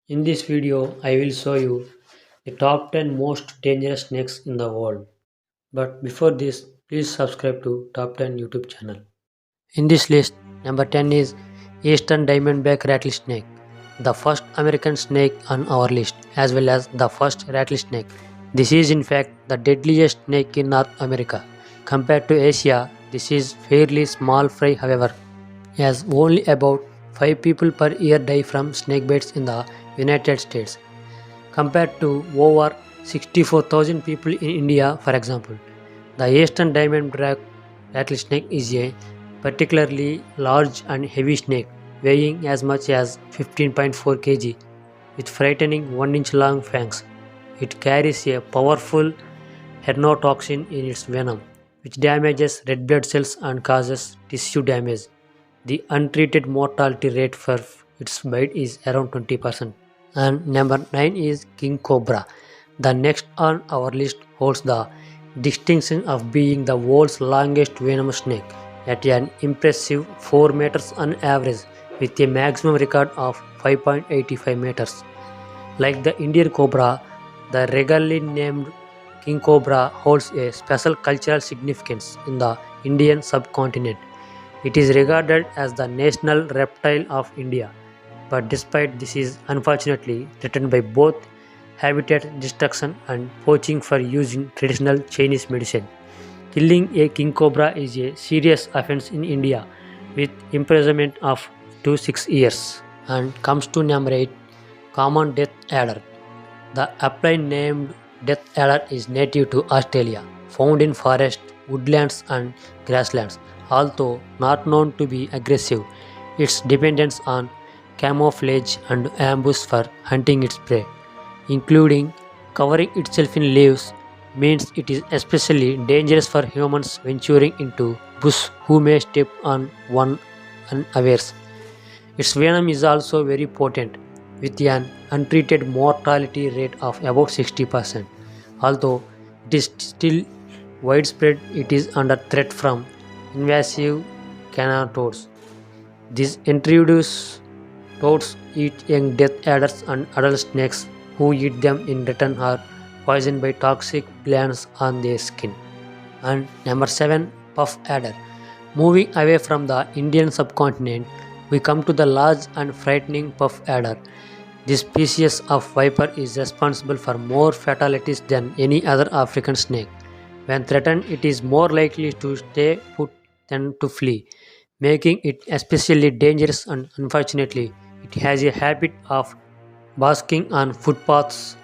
In this video, I will show you the top 10 most dangerous snakes in the world. But before this, please subscribe to Top 10 YouTube channel. In this list, number 10 is Eastern Diamondback Rattlesnake, the first American snake on our list, as well as the first rattlesnake. This is in fact the deadliest snake in North America. Compared to Asia, this is fairly small fry, however, as only about 5 people per year die from snake bites in the United States, compared to over 64,000 people in India, for example. The Eastern Diamondback rattlesnake is a particularly large and heavy snake, weighing as much as 15.4 kg, with frightening 1-inch long fangs. It carries a powerful hernotoxin in its venom, which damages red blood cells and causes tissue damage. The untreated mortality rate for its bite is around 20%. And number 9 is king cobra. The next on our list holds the distinction of being the world's longest venomous snake at an impressive 4 meters on average, with a maximum record of 5.85 meters. Like the Indian cobra, the regally named king cobra holds a special cultural significance in the Indian subcontinent. It is regarded as the national reptile of India, but despite this is unfortunately threatened by both habitat destruction and poaching for use in traditional Chinese medicine. Killing a king cobra is a serious offense in India, with imprisonment of 2 to 6 years. And comes to number 8, common death adder. The aptly named death adder is native to Australia, found in forest, woodlands and grasslands. Although not known to be aggressive, its dependence on camouflage and ambush for hunting its prey, including covering itself in leaves, means it is especially dangerous for humans venturing into bush who may step on one unawares. Its venom is also very potent, with an untreated mortality rate of about 60%. Although it is still widespread, it is under threat from invasive canatodes. These introduce toads eat young death adders, and adult snakes who eat them in return are poisoned by toxic glands on their skin. And number 7, puff adder. Moving away from the Indian subcontinent, we come to the large and frightening puff adder. This species of viper is responsible for more fatalities than any other African snake. When threatened, it is more likely to stay put than to flee, making it especially dangerous, and unfortunately, it has a habit of basking on footpaths.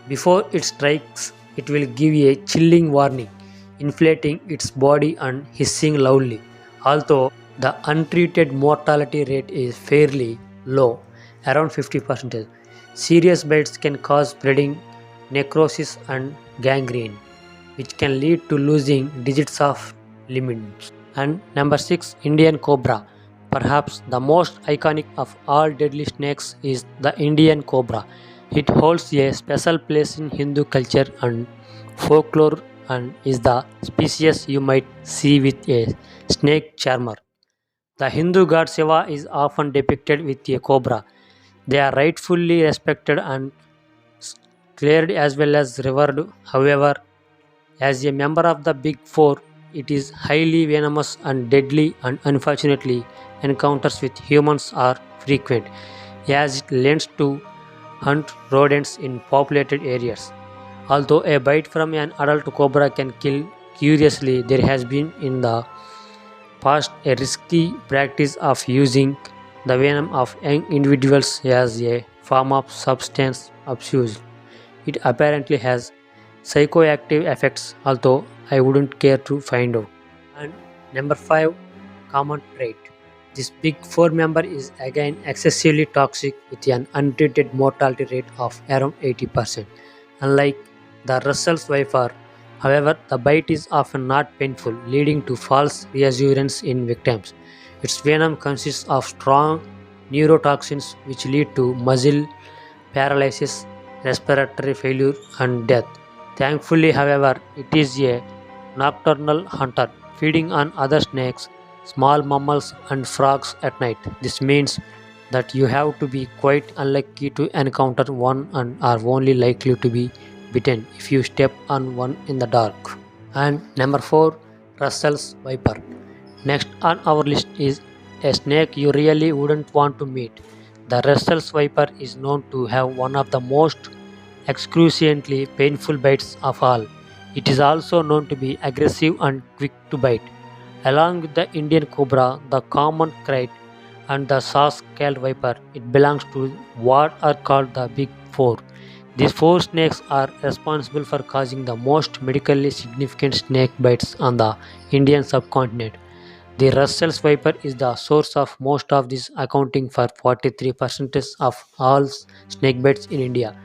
Before it strikes, it will give a chilling warning, inflating its body and hissing loudly. Although the untreated mortality rate is fairly low, around 50%, serious bites can cause spreading, necrosis, and gangrene, which can lead to losing digits of limbs. And number 6, Indian cobra. Perhaps the most iconic of all deadly snakes is the Indian cobra. It holds a special place in Hindu culture and folklore, and is the species you might see with a snake charmer. The Hindu god Shiva is often depicted with a cobra. They are rightfully respected and cleared as well as revered. However, as a member of the Big Four, it is highly venomous and deadly, and unfortunately, encounters with humans are frequent, as it lends to hunt rodents in populated areas. Although a bite from an adult cobra can kill, curiously, there has been in the past a risky practice of using the venom of young individuals as a form of substance abuse. It apparently has psychoactive effects, although I wouldn't care to find out. And number 5, common trait. This big four member is again excessively toxic, with an untreated mortality rate of around 80%. Unlike the Russell's viper, however, the bite is often not painful, leading to false reassurance in victims. Its venom consists of strong neurotoxins which lead to muscle paralysis, respiratory failure, and death. Thankfully, however, it is a nocturnal hunter, feeding on other snakes, small mammals, and frogs at night. This means that you have to be quite unlucky to encounter one and are only likely to be bitten if you step on one in the dark. And number 4, Russell's Viper. Next on our list is a snake you really wouldn't want to meet. The Russell's Viper is known to have one of the most excruciatingly painful bites of all. It is also known to be aggressive and quick to bite. Along with the Indian cobra, the common kite, and the saw-scaled viper, it belongs to what are called the Big Four. These four snakes are responsible for causing the most medically significant snake bites on the Indian subcontinent. The Russell's viper is the source of most of these, accounting for 43% of all snake bites in India.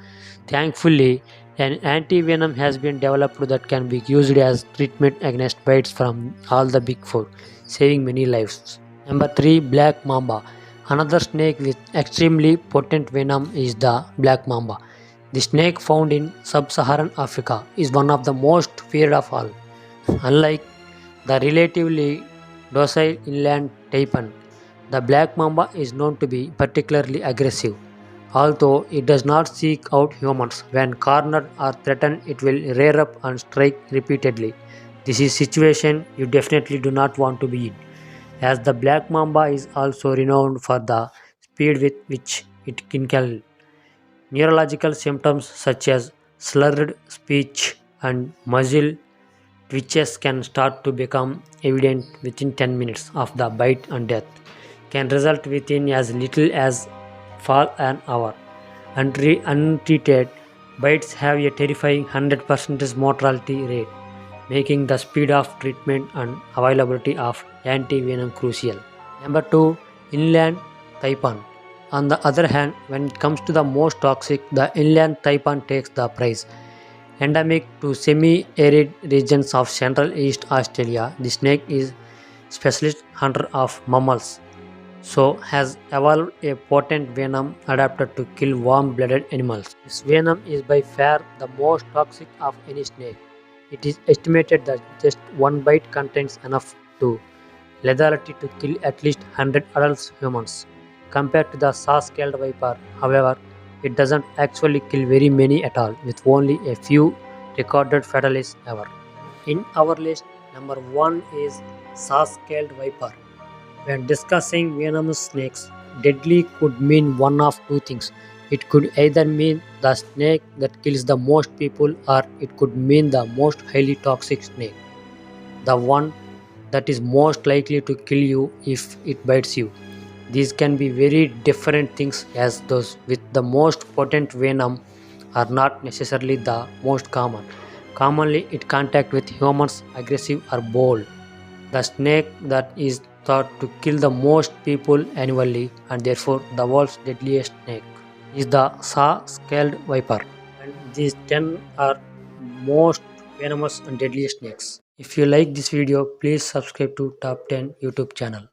Thankfully, an anti-venom has been developed that can be used as treatment against bites from all the big four, saving many lives. Number 3, Black Mamba. Another snake with extremely potent venom is the Black Mamba. The snake found in sub-Saharan Africa is one of the most feared of all. Unlike the relatively docile inland taipan, the black mamba is known to be particularly aggressive. Although it does not seek out humans, when cornered or threatened, it will rear up and strike repeatedly. This is a situation you definitely do not want to be in, as the black mamba is also renowned for the speed with which it can kill. Neurological symptoms such as slurred speech and muzzle twitches can start to become evident within 10 minutes of the bite, and death can result within as little as for an hour. Untreated bites have a terrifying 100% mortality rate, making the speed of treatment and availability of antivenom crucial. Number 2, inland taipan. On the other hand, when it comes to the most toxic, the inland taipan takes the prize. Endemic to semi-arid regions of Central East Australia, the snake is specialist hunter of mammals, so has evolved a potent venom adapted to kill warm-blooded animals. This venom is by far the most toxic of any snake. It is estimated that just one bite contains enough to lethality to kill at least 100 adult humans. Compared to the saw-scaled viper, however, it doesn't actually kill very many at all, with only a few recorded fatalities ever. In our list, number 1 is saw-scaled viper. When discussing venomous snakes, deadly could mean one of two things. It could either mean the snake that kills the most people, or it could mean the most highly toxic snake, the one that is most likely to kill you if it bites you. These can be very different things, as those with the most potent venom are not necessarily the most common. Commonly, it contact with humans aggressive or bold. The snake that is thought to kill the most people annually, and therefore the world's deadliest snake, is the saw-scaled viper. And these 10 are most venomous and deadliest snakes. If you like this video, please subscribe to Top 10 YouTube channel.